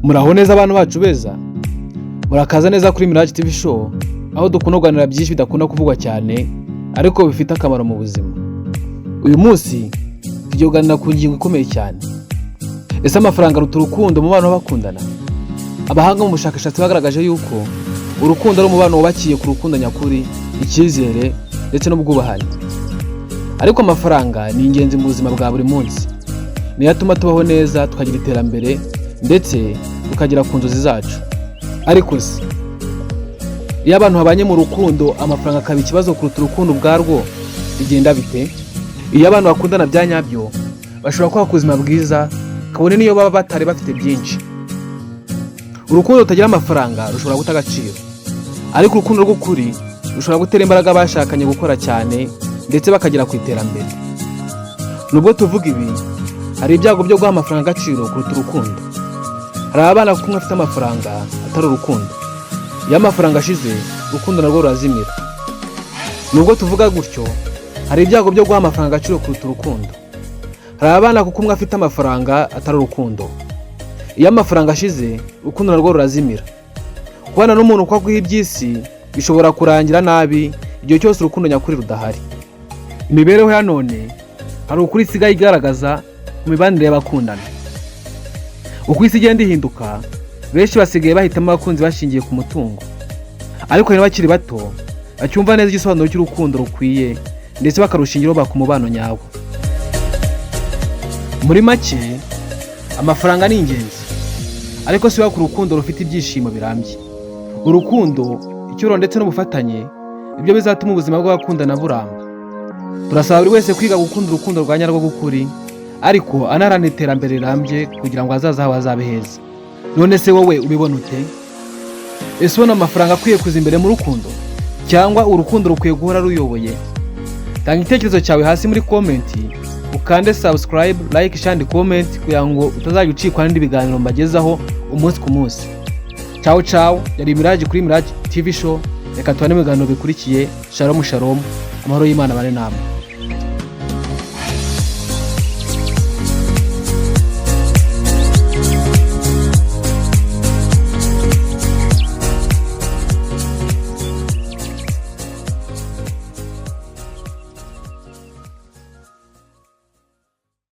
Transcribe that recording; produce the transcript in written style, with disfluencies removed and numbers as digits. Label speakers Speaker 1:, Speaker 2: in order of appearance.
Speaker 1: Muraho neza abantu bacu beza, murakaza neza kuri Mirage TV show, aho dukunda kuganira byinshi bidakunda kuvugwa cyane ariko bifite akamaro mu buzima. Uyu munsi tugiye kuganira ku ngingo ikomeye cyane. Ese amafaranga aruta urukundo mu bantu bakundana? Abahanga mu bushakashatsi bagaragaje yuko urukundo ari umubano wubakiye ku rukundo nyakuri, icyizere ndetse n'ubwubahane. Ariko amafaranga ni ingenzi mu buzima bwa buri munsi. Niyo atuma tubaho neza, tukagira iterambere ndetse tukagera ku nzozi zacu. Ariko se iyo abantu babanye mu rukundo amafaranga akaba ikibazo kuruta urukundo ubwarwo, bigenda bite? Iyo abantu bakundana bya nyabyo bashobora kuba ubuzima bwiza kabone niyo baba batari bafite byinshi. Urukundo rutagira amafaranga rushobora guta agaciro, ariko urukundo rw'ukuri rushobora gutera imbaraga abashakanye gukora cyane ndetse bakagera ku iterambere. Nubwo tuvuga ibi, hari ibyago byo guha amafaranga agaciro kuruta urukundo. Hari abana kuko afite amafaranga atari urukundo. Iyo amafaranga ashize urukundo narwo rurazimira. Nubwo tuvuga gutyo, hari ibyago byo guha amafaranga agaciro kuruta urukundo. Hari abana kuko afite amafaranga atari urukundo. Iyo amafaranga ashize urukundo narwo rurazimira. Kubana n'umuntu uko aguha iby'isi bishobora kurangira nabi igihe cyose urukundo nyakuri rudahari. Imibereho ya none hari ukuri isigaye igaragaza mu mibanire y'abakundana. Uko isi igenda ihinduka, benshi basigaye bahitamo abakunzi bashingiye ku mutungo. Ariko hari n'abakiri bato bacyumva neza igisobanuro cy'urukundo rukwiye ndetse bakarushingiraho baka umubano nyawo. Muri make, amafaranga ni ingenzi, ariko si ku rukundo rufite ibyishimo birambye. Urukundo, icyuro ndetse n'ubufatanye ibyo bizatuma ubuzima bw'abakundana buramba. Turasaba buri wese kwiga gukunda urukundo rwa nyarwo rw'ukuri, ariko anaharanira iterambere rirambye kugira ngo azaza hawe hazabe heza. None se wowe ubibona ute? Ese ubona amafaranga akwiye kuza imbere mu rukundo, cyangwa urukundo rukwiye guhora ruyoboye? Tanga igitekerezo cyawe hasi muri comment, ukande subscribe, like, share and comment kugira ngo utazajya ucikwa n'indi biganiro mbagezaho umunsi ku munsi. Ciao ciao, yari Mirage kuri Mirage TV show. Reka tubane mu biganiro bikurikiye. Shalom shalom, amahoro y'Imana bane namwe.